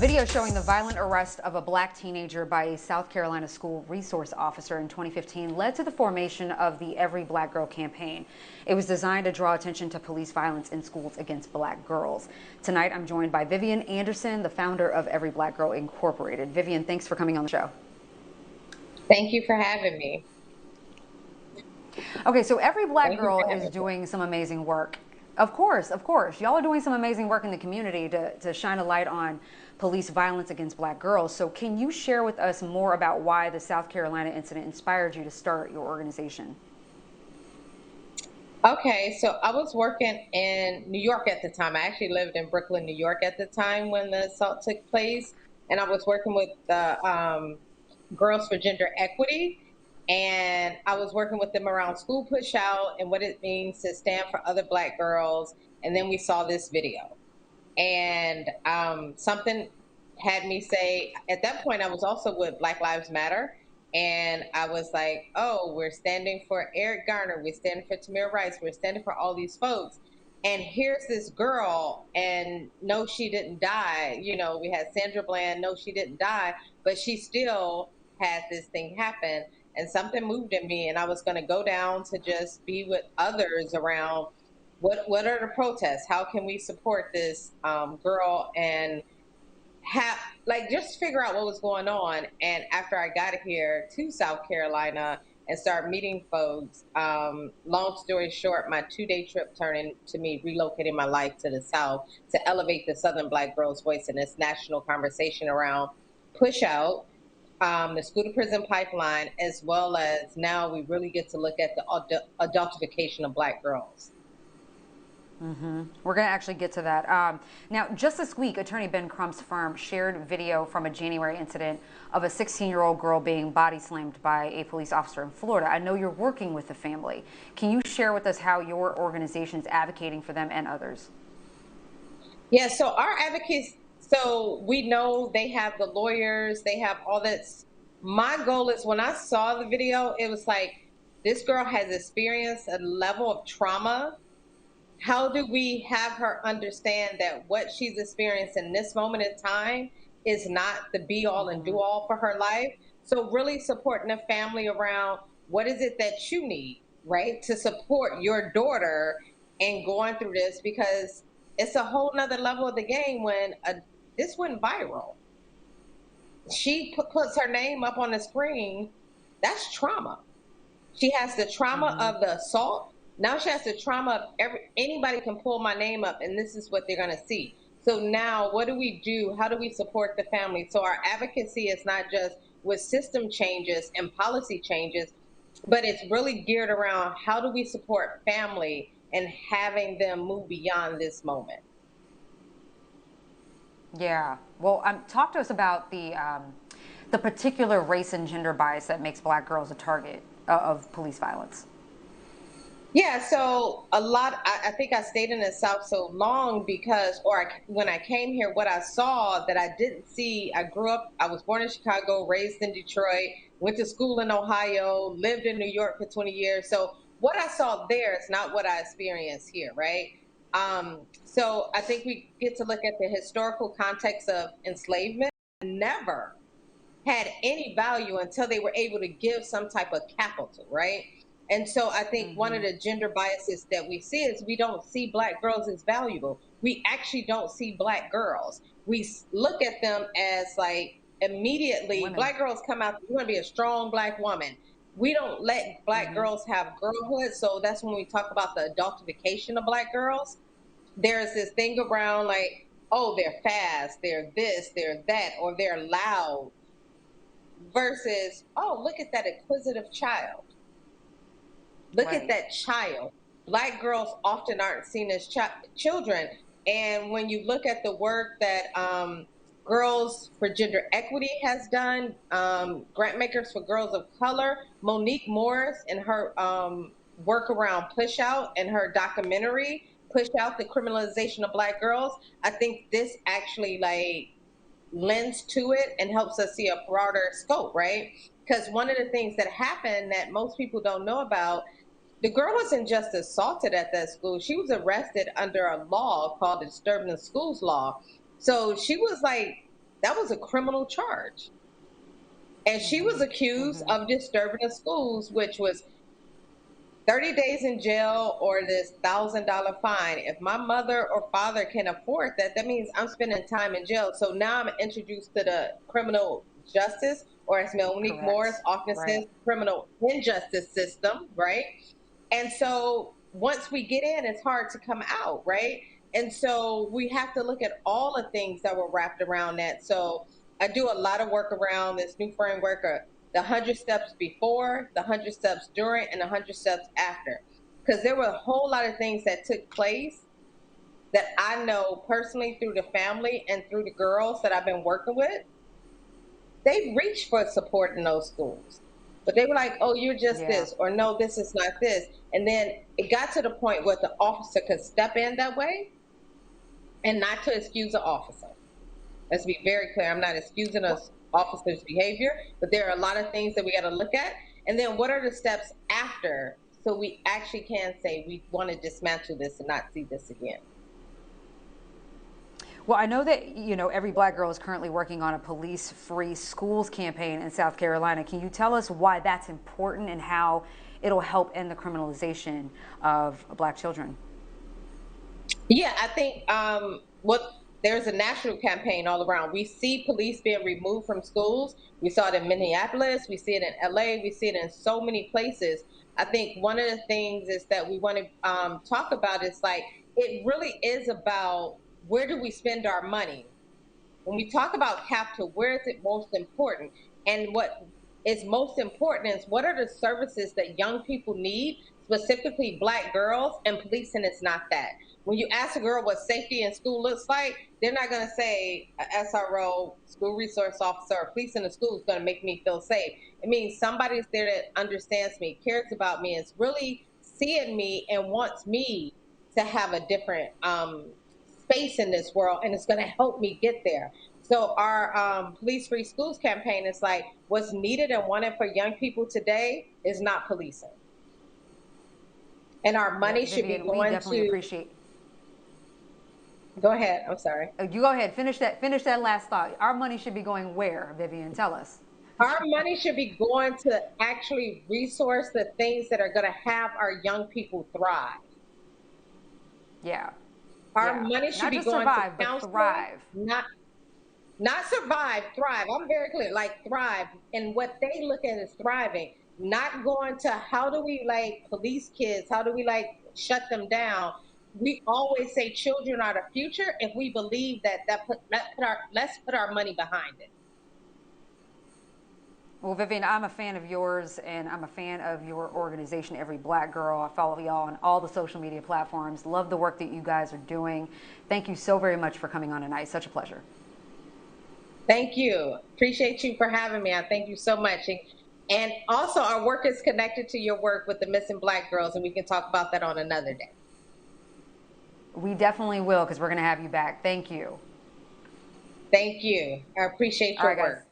video showing the violent arrest of a black teenager by a South Carolina school resource officer in 2015 led to the formation of the Every Black Girl campaign. It was designed to draw attention to police violence in schools against black girls. Tonight, I'm joined by Vivian Anderson, the founder of Every Black Girl Incorporated. Vivian, thanks for coming on the show. Thank you for having me. Okay, so Every Black Girl is doing some amazing work. Of course. Y'all are doing some amazing work in the community to shine a light on police violence against black girls. So can you share with us more about why the South Carolina incident inspired you to start your organization? Okay, so I was working in New York at the time. I actually lived in Brooklyn, New York at the time when the assault took place. And I was working with the Girls for Gender Equity. And I was working with them around school push out and what it means to stand for other black girls. And then we saw this video. And something had me say, at that point, I was also with Black Lives Matter. And I was like, oh, we're standing for Eric Garner. We're standing for Tamir Rice. We're standing for all these folks. And here's this girl, and no, she didn't die. You know, we had Sandra Bland, no, she didn't die, but she still had this thing happen. And something moved in me, and I was going to go down to just be with others around what are the protests? How can we support this girl and have just figure out what was going on. And after I got here to South Carolina and start meeting folks, long story short, my 2-day trip turned into me relocating my life to the South to elevate the Southern Black girls' voice in this national conversation around push out, the school to prison pipeline, as well as now we really get to look at the adultification of black girls. We're going to actually get to that. Now, just this week, attorney Ben Crump's firm shared video from a January incident of a 16-year-old girl being body slammed by a police officer in Florida. I know you're working with the family. Can you share with us how your organization is advocating for them and others? Yeah, so our advocates, so we know they have the lawyers, they have all that. My goal is when I saw the video, it was like, this girl has experienced a level of trauma. How do we have her understand that what she's experienced in this moment in time is not the be all and do all for her life? So really supporting the family around what is it that you need, right, to support your daughter and going through this, because it's a whole nother level of the game when this went viral. She puts her name up on the screen. That's trauma. She has the trauma of the assault. Now she has the trauma of anybody can pull my name up and this is what they're going to see. So now what do we do? How do we support the family? So our advocacy is not just with system changes and policy changes, but it's really geared around how do we support family and having them move beyond this moment. Yeah. Well, talk to us about the particular race and gender bias that makes black girls a target of police violence. Yeah, so I think I stayed in the South so long because, when I came here, what I saw that I didn't see, I was born in Chicago, raised in Detroit, went to school in Ohio, lived in New York for 20 years. So what I saw there is not what I experienced here, right? So I think we get to look at the historical context of enslavement. Never had any value until they were able to give some type of capital, right? And so I think one of the gender biases that we see is we don't see black girls as valuable. We actually don't see black girls. We look at them as like immediately, women. Black girls come out, you want to be a strong black woman. We don't let black girls have girlhood. So that's when we talk about the adultification of black girls. There's this thing around like, oh, they're fast, they're this, they're that, or they're loud, versus, oh, look at that inquisitive child. Look at that child. Black girls often aren't seen as children. And when you look at the work that Girls for Gender Equity has done, grant makers for girls of color, Monique Morris and her work around Push Out and her documentary, Push Out, the Criminalization of Black Girls, I think this actually lends to it and helps us see a broader scope, right? Because one of the things that happened that most people don't know about, the girl wasn't just assaulted at that school. She was arrested under a law called the Disturbing the Schools Law. So she was that was a criminal charge. And she was accused Hmm. of disturbing the schools, which was 30 days in jail or this $1,000 fine. If my mother or father can afford that, that means I'm spending time in jail. So now I'm introduced to the criminal justice, or as Monique Morris Correct. often says, Right. criminal injustice system, right? And so once we get in, it's hard to come out, right? And so we have to look at all the things that were wrapped around that. So I do a lot of work around this new framework of the 100 steps before, the 100 steps during, and the 100 steps after. Because there were a whole lot of things that took place that I know personally through the family and through the girls that I've been working with. They reached for support in those schools. But they were like, oh, you're just Yeah. this, or no, this is not this. And then it got to the point where the officer could step in that way, and not to excuse the officer. Let's be very clear. I'm not excusing Well, us officers' behavior, but there are a lot of things that we got to look at. And then what are the steps after so we actually can say we want to dismantle this and not see this again? well, I know that, every black girl is currently working on a police-free schools campaign in South Carolina. Can you tell us why that's important and how it'll help end the criminalization of black children? Yeah, I think what there's a national campaign all around. We see police being removed from schools. We saw it in Minneapolis. We see it in LA. We see it in so many places. I think one of the things is that we want to talk about is like it really is about where do we spend our money when we talk about capital, where is it most important? And what is most important is what are the services that young people need, specifically Black girls, and policing is not that. When you ask a girl what safety in school looks like, they're not going to say a SRO, school resource officer, or police in the school is going to make me feel safe. It means somebody's there that understands me, cares about me, is really seeing me and wants me to have a different space in this world, and it's going to help me get there. So our police free schools campaign is like what's needed and wanted for young people today is not policing, and our Yeah, money should be Vivian, we going definitely to. appreciate. Go ahead. I'm sorry. You go ahead. Finish that last thought. Our money should be going where, Vivian? Tell us. Our money should be going to actually resource the things that are going to have our young people thrive. Yeah. Our Yeah. money should Not be just going to survive, but counseling, thrive. not survive, thrive. I'm very clear, like thrive. And what they look at is thriving, not going to how do we like police kids? How do we like shut them down? We always say children are the future. If we believe that, let's put our money behind it. Well, Vivian, I'm a fan of yours and I'm a fan of your organization, Every Black Girl. I follow y'all on all the social media platforms. Love the work that you guys are doing. Thank you so very much for coming on tonight. Such a pleasure. Thank you. Appreciate you for having me. I thank you so much. And also, our work is connected to your work with the missing Black girls, and we can talk about that on another day. We definitely will because we're going to have you back. Thank you. Thank you. I appreciate All your right, guys. work.